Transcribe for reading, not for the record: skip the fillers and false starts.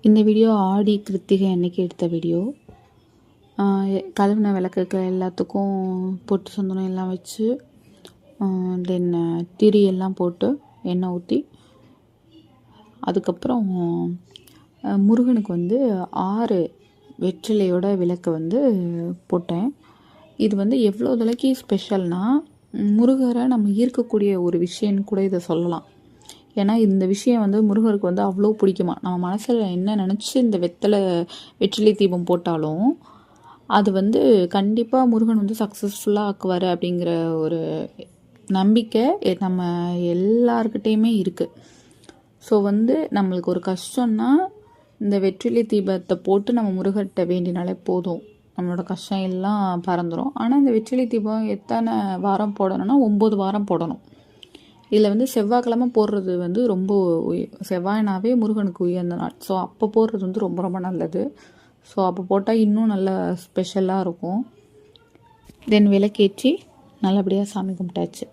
இந்த வீடியோ ஆடி கிருத்திகை அன்னைக்கு எடுத்த வீடியோ. கழுவின விளக்குக்கு எல்லாத்துக்கும் பொட்டு சந்தனம் எல்லாம் வச்சு தென் திரி எல்லாம் போட்டு எண்ணெய் ஊற்றி அதுக்கப்புறம் முருகனுக்கு 6 வெற்றிலையோட விளக்கு போட்டேன். இது எவ்வளோ விளக்கி ஸ்பெஷல்னால் முருகரை நம்ம ஈர்க்கக்கூடிய ஒரு விஷயம்னு கூட இதை சொல்லலாம். ஏன்னா இந்த விஷயம் முருகருக்கு அவ்வளோ பிடிக்குமா. நம்ம மனசில் என்ன நினச்சி இந்த வெற்றிலை தீபம் போட்டாலும் அது கண்டிப்பாக முருகன் சக்ஸஸ்ஃபுல்லாக ஆக்குவார் அப்படிங்கிற ஒரு நம்பிக்கை நம்ம எல்லார்கிட்டேயுமே இருக்குது. ஸோ நம்மளுக்கு ஒரு கஷ்டம்னா இந்த வெற்றிலை தீபத்தை போட்டு நம்ம முருகர்கிட்ட வேண்டினாலே போதும், நம்மளோட கஷ்டம் எல்லாம் பறந்துடும். ஆனால் இந்த வெற்றிலை தீபம் எத்தனை வாரம் போடணும்னா 9 வாரம் போடணும். இதில் செவ்வாய்க்கிழமை போடுறது ரொம்ப செவ்வாய்னாவே முருகனுக்கு உயர்ந்த நாள். ஸோ அப்போ போடுறது ரொம்ப ரொம்ப நல்லது. ஸோ அப்போ போட்டால் இன்னும் நல்ல ஸ்பெஷலாக இருக்கும். தென் விளக்கேற்றி நல்லபடியாக சாமி கும்பிட்டாச்சு.